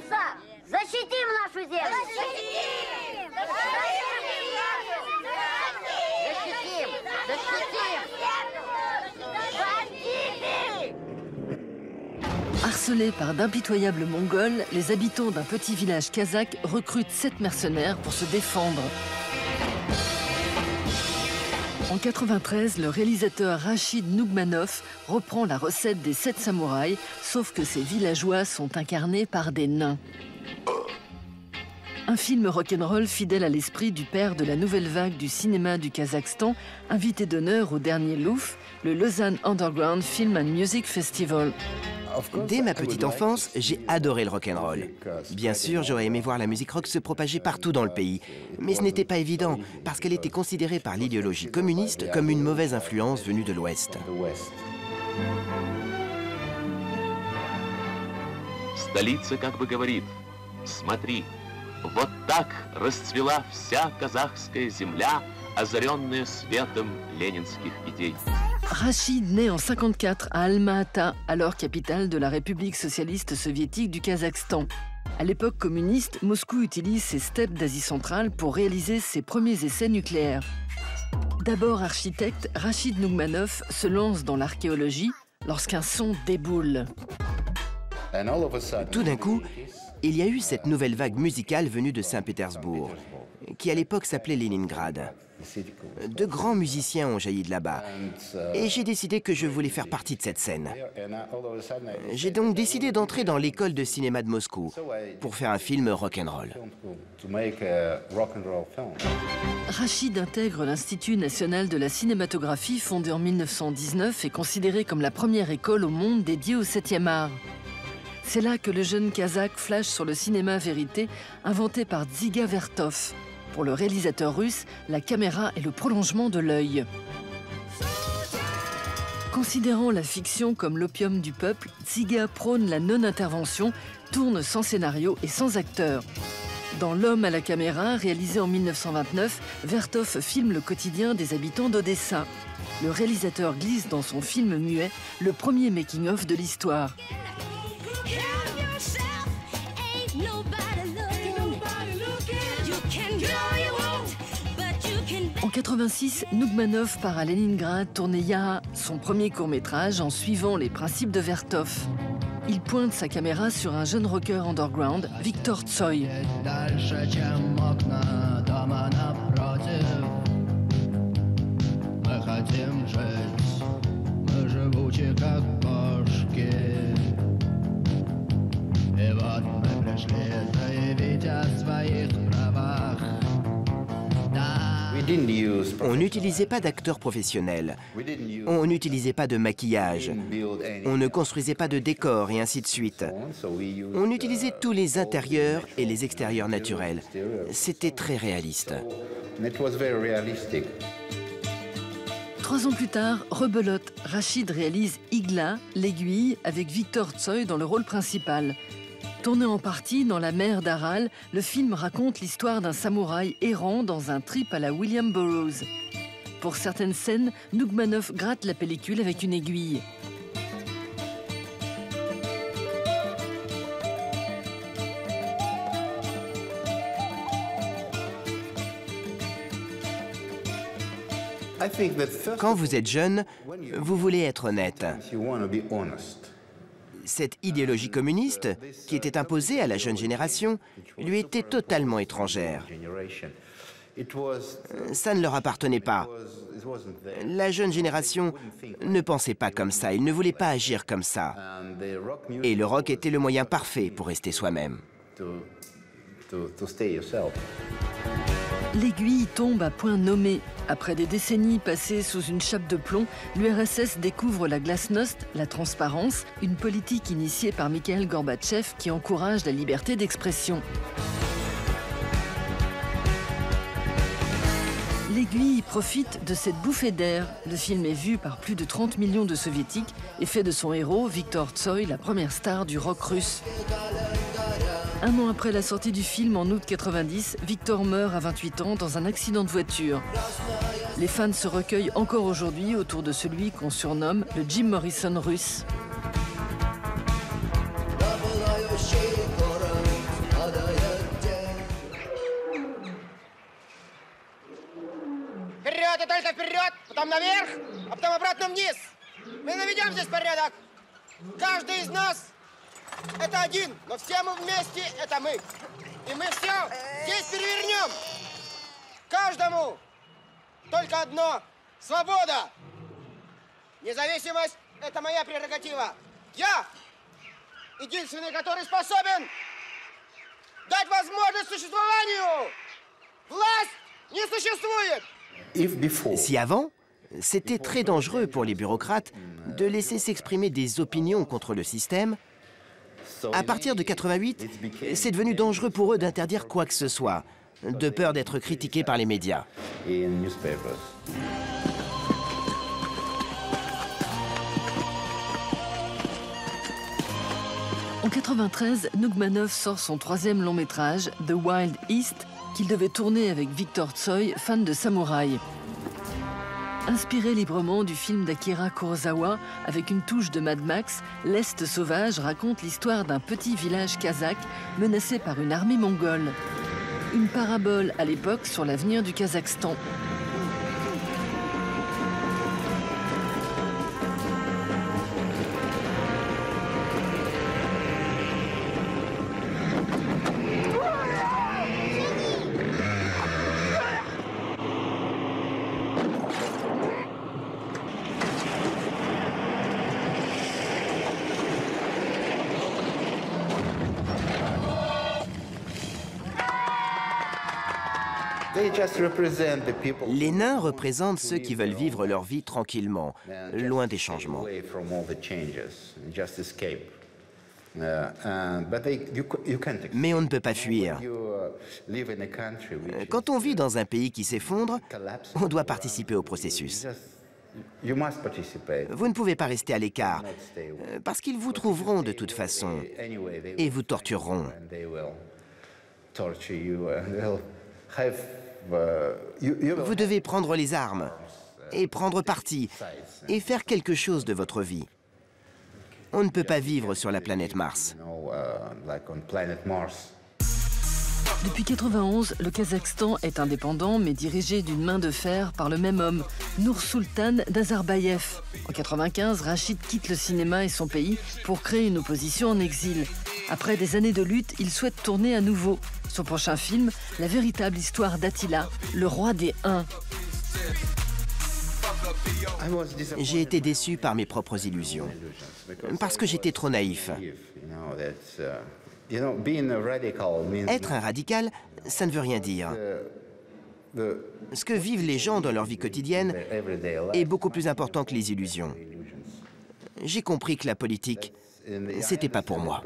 голоса! Защитим нашу землю! Защитим! Защитим! Защитим! Harcelés par d'impitoyables Mongols, les habitants d'un petit village kazakh recrutent 7 mercenaires pour se défendre. En 93, le réalisateur Rachid Nougmanov reprend la recette des 7 samouraïs, sauf que ces villageois sont incarnés par des nains. Un film rock'n'roll fidèle à l'esprit du père de la nouvelle vague du cinéma du Kazakhstan, invité d'honneur au dernier Louvre, le Lausanne Underground Film and Music Festival. Dès ma petite enfance, j'ai adoré le rock'n'roll. Bien sûr, j'aurais aimé voir la musique rock se propager partout dans le pays. Mais ce n'était pas évident, parce qu'elle était considérée par l'idéologie communiste comme une mauvaise influence venue de l'Ouest. Столица как бы говорит: смотри, вот так расцвела вся казахская земля, озаренная светом ленинских идей. Rachid naît en 1954 à Alma-Ata, alors capitale de la République socialiste soviétique du Kazakhstan. À l'époque communiste, Moscou utilise ses steppes d'Asie centrale pour réaliser ses premiers essais nucléaires. D'abord architecte, Rachid Nougmanov se lance dans l'archéologie lorsqu'un son déboule. Tout d'un coup, il y a eu cette nouvelle vague musicale venue de Saint-Pétersbourg, qui à l'époque s'appelait Leningrad. De grands musiciens ont jailli de là-bas, et j'ai décidé que je voulais faire partie de cette scène. J'ai donc décidé d'entrer dans l'école de cinéma de Moscou pour faire un film rock'n'roll. Rachid intègre l'Institut national de la cinématographie fondé en 1919 et considéré comme la première école au monde dédiée au 7e art. C'est là que le jeune Kazakh flash sur le cinéma vérité inventé par Dziga Vertov. Pour le réalisateur russe, la caméra est le prolongement de l'œil. Considérant la fiction comme l'opium du peuple, Dziga prône la non-intervention, tourne sans scénario et sans acteur. Dans L'homme à la caméra, réalisé en 1929, Vertov filme le quotidien des habitants d'Odessa. Le réalisateur glisse dans son film muet le premier making-of de l'histoire. En 1986, Nougmanov part à Leningrad tourner Yaha, son premier court-métrage, en suivant les principes de Vertov. Il pointe sa caméra sur un jeune rocker underground, Viktor Tsoy. On n'utilisait pas d'acteurs professionnels, on n'utilisait pas de maquillage, on ne construisait pas de décors et ainsi de suite. On utilisait tous les intérieurs et les extérieurs naturels. C'était très réaliste. 3 ans plus tard, rebelote, Rachid réalise Igla, l'aiguille, avec Viktor Tsoy dans le rôle principal. Tourné en partie dans la mer d'Aral, le film raconte l'histoire d'un samouraï errant dans un trip à la William Burroughs. Pour certaines scènes, Nougmanov gratte la pellicule avec une aiguille. Quand vous êtes jeune, vous voulez être honnête. Cette idéologie communiste, qui était imposée à la jeune génération, lui était totalement étrangère. Ça ne leur appartenait pas. La jeune génération ne pensait pas comme ça, il ne voulait pas agir comme ça. Et le rock était le moyen parfait pour rester soi-même. L'aiguille tombe à point nommé. Après des décennies passées sous une chape de plomb, l'URSS découvre la glasnost, la transparence, une politique initiée par Mikhaïl Gorbatchev qui encourage la liberté d'expression. L'aiguille profite de cette bouffée d'air. Le film est vu par plus de 30 millions de soviétiques et fait de son héros, Viktor Tsoy, la première star du rock russe. Un an après la sortie du film, en août 90, Viktor meurt à 28 ans dans un accident de voiture. Les fans se recueillent encore aujourd'hui autour de celui qu'on surnomme le Jim Morrison russe. только вперед, потом наверх, а потом обратно вниз. Мы наведем здесь порядок. Каждый из нас – это один, но все мы вместе – это мы. И мы все здесь перевернем. Каждому только одно – свобода. Независимость – это моя прерогатива. Я единственный, который способен дать возможность существованию. Власть не существует. Si avant, c'était très dangereux pour les bureaucrates de laisser s'exprimer des opinions contre le système, à partir de 88, c'est devenu dangereux pour eux d'interdire quoi que ce soit, de peur d'être critiqués par les médias. En 93, Nougmanov sort son troisième long métrage, The Wild East, qu'il devait tourner avec Victor Tsoi, fan de samouraï. Inspiré librement du film d'Akira Kurosawa, avec une touche de Mad Max, L'Est sauvage raconte l'histoire d'un petit village kazakh menacé par une armée mongole. Une parabole à l'époque sur l'avenir du Kazakhstan. Les nains représentent ceux qui veulent vivre leur vie tranquillement, loin des changements. Mais on ne peut pas fuir. Quand on vit dans un pays qui s'effondre, on doit participer au processus. Vous ne pouvez pas rester à l'écart, parce qu'ils vous trouveront de toute façon et vous tortureront. Vous devez prendre les armes et prendre parti et faire quelque chose de votre vie. On ne peut pas vivre sur la planète Mars. Depuis 91, le Kazakhstan est indépendant mais dirigé d'une main de fer par le même homme, Noursultan Nazarbayev. En 95, Rachid quitte le cinéma et son pays pour créer une opposition en exil. Après des années de lutte, il souhaite tourner à nouveau. Son prochain film, la véritable histoire d'Attila, le roi des Huns. J'ai été déçu par mes propres illusions, parce que j'étais trop naïf. Être un radical, ça ne veut rien dire. Ce que vivent les gens dans leur vie quotidienne est beaucoup plus important que les illusions. J'ai compris que la politique, c'était pas pour moi.